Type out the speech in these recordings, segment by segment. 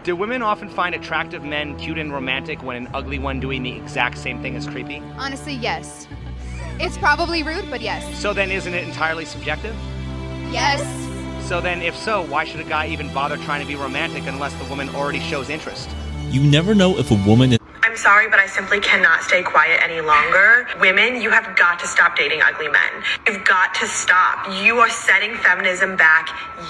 Do women often find attractive men cute and romantic when an ugly one doing the exact same thing is creepy? Honestly, yes. It's probably rude, but yes. So then isn't it entirely subjective? Yes. So then if so, why should a guy even bother trying to be romantic unless the woman already shows interest? You never know if a woman is... I'm sorry, but I simply cannot stay quiet any longer. Women, you have got to stop dating ugly men. You've got to stop. You are setting feminism back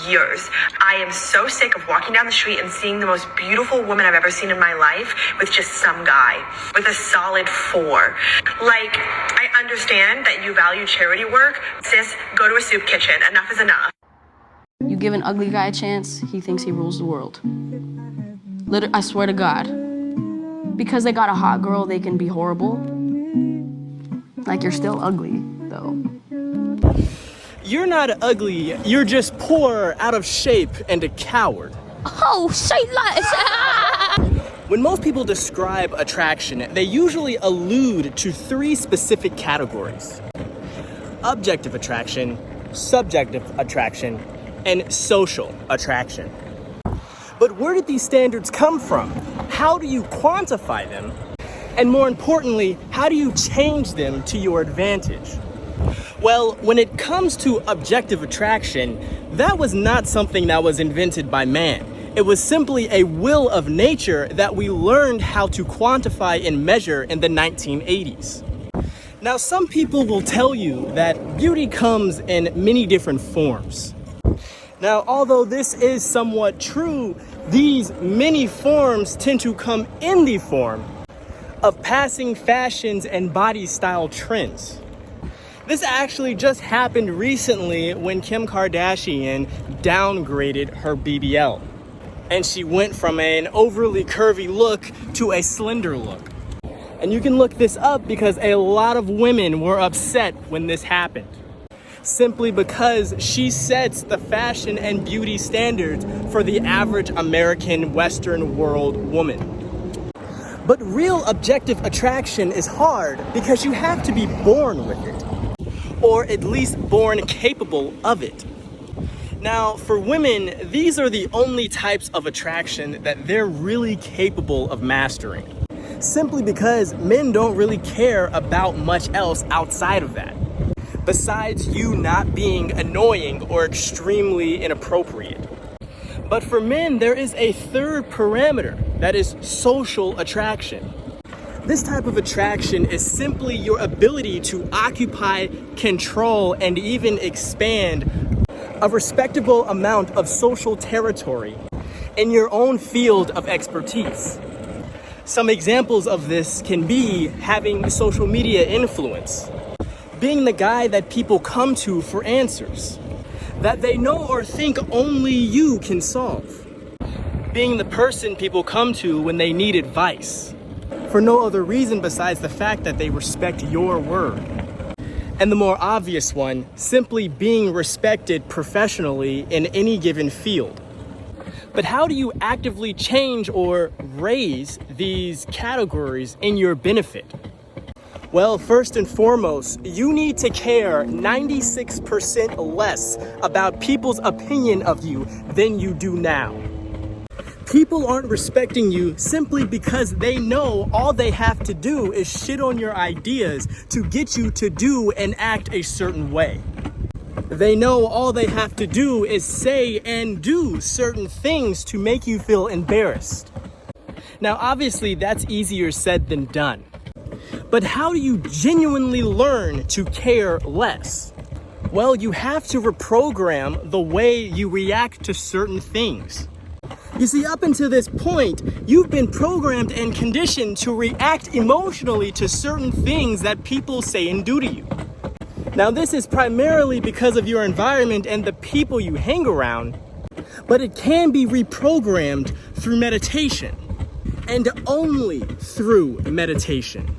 years. I am so sick of walking down the street and seeing the most beautiful woman I've ever seen in my life with just some guy with a solid 4. Like, I understand that you value charity work. Sis, go to a soup kitchen. Enough is enough. You give an ugly guy a chance, he thinks he rules the world. I swear to God. Because they got a hot girl, they can be horrible. Like, you're still ugly, though. You're not ugly, you're just poor, out of shape, and a coward. Oh, say less! When most people describe attraction, they usually allude to 3 specific categories: objective attraction, subjective attraction, and social attraction. But where did these standards come from? How do you quantify them? And more importantly, how do you change them to your advantage? Well, when it comes to objective attraction, that was not something that was invented by man. It was simply a will of nature that we learned how to quantify and measure in the 1980s. Now, some people will tell you that beauty comes in many different forms. Now, although this is somewhat true, these many forms tend to come in the form of passing fashions and body style trends. This actually just happened recently when Kim Kardashian downgraded her BBL. And she went from an overly curvy look to a slender look. And you can look this up because a lot of women were upset when this happened, simply because she sets the fashion and beauty standards for the average American Western world woman. But real objective attraction is hard because you have to be born with it, or at least born capable of it. Now, for women, these are the only types of attraction that they're really capable of mastering, simply because men don't really care about much else outside of that, besides you not being annoying or extremely inappropriate. But for men, there is a third parameter, that is social attraction. This type of attraction is simply your ability to occupy, control, and even expand a respectable amount of social territory in your own field of expertise. Some examples of this can be having social media influence, being the guy that people come to for answers that they know or think only you can solve, being the person people come to when they need advice for no other reason besides the fact that they respect your word. And the more obvious one, simply being respected professionally in any given field. But how do you actively change or raise these categories in your benefit? Well, first and foremost, you need to care 96% less about people's opinion of you than you do now. People aren't respecting you simply because they know all they have to do is shit on your ideas to get you to do and act a certain way. They know all they have to do is say and do certain things to make you feel embarrassed. Now, obviously, that's easier said than done. But how do you genuinely learn to care less? Well, you have to reprogram the way you react to certain things. You see, up until this point, you've been programmed and conditioned to react emotionally to certain things that people say and do to you. Now, this is primarily because of your environment and the people you hang around, but it can be reprogrammed through meditation, and only through meditation.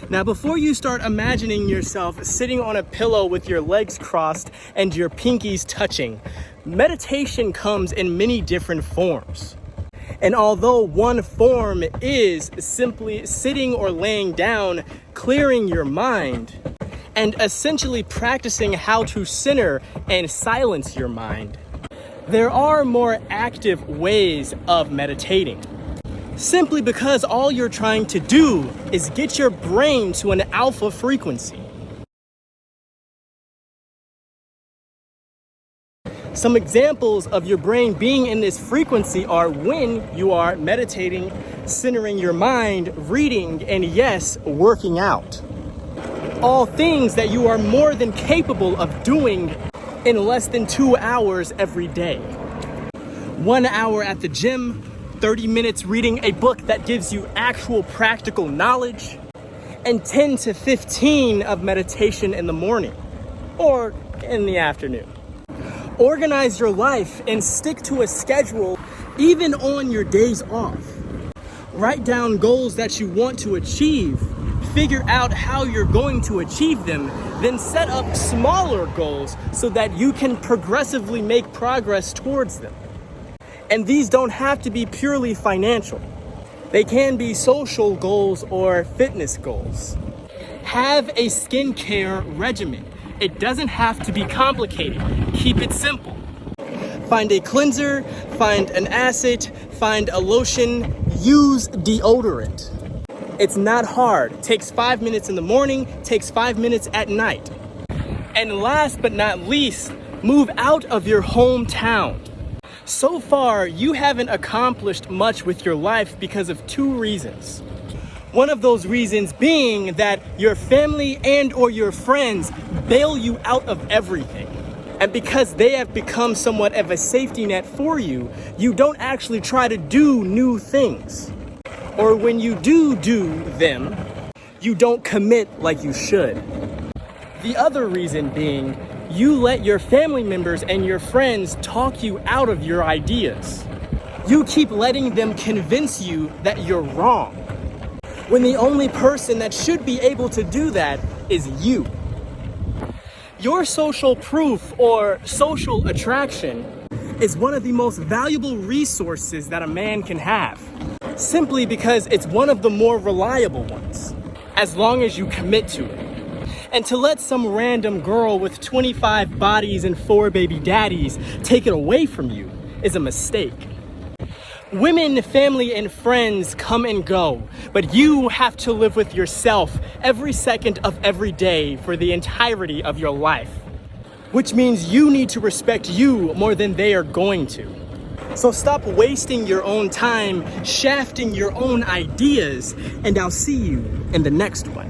Now, before you start imagining yourself sitting on a pillow with your legs crossed and your pinkies touching, meditation comes in many different forms. And although one form is simply sitting or laying down, clearing your mind, and essentially practicing how to center and silence your mind, There are more active ways of meditating, simply because all you're trying to do is get your brain to an alpha frequency. Some examples of your brain being in this frequency are when you are meditating, centering your mind, reading, and yes, working out. All things that you are more than capable of doing in less than 2 hours every day. 1 hour at the gym, 30 minutes reading a book that gives you actual practical knowledge, and 10 to 15 of meditation in the morning or in the afternoon. Organize your life and stick to a schedule even on your days off. Write down goals that you want to achieve. Figure out how you're going to achieve them. Then set up smaller goals so that you can progressively make progress towards them. And these don't have to be purely financial. They can be social goals or fitness goals. Have a skincare regimen. It doesn't have to be complicated. Keep it simple. Find a cleanser, find an acid, find a lotion, use deodorant. It's not hard. It takes 5 minutes in the morning, takes 5 minutes at night. And last but not least, move out of your hometown. So far, you haven't accomplished much with your life because of 2 reasons. One of those reasons being that your family and or your friends bail you out of everything. And because they have become somewhat of a safety net for you, you don't actually try to do new things. Or when you do them, you don't commit like you should. The other reason being, you let your family members and your friends talk you out of your ideas. You keep letting them convince you that you're wrong, when the only person that should be able to do that is you. Your social proof or social attraction is one of the most valuable resources that a man can have, simply because it's one of the more reliable ones, as long as you commit to it. And to let some random girl with 25 bodies and 4 baby daddies take it away from you is a mistake. Women, family, and friends come and go, but you have to live with yourself every second of every day for the entirety of your life, which means you need to respect you more than they are going to. So stop wasting your own time, shafting your own ideas, and I'll see you in the next one.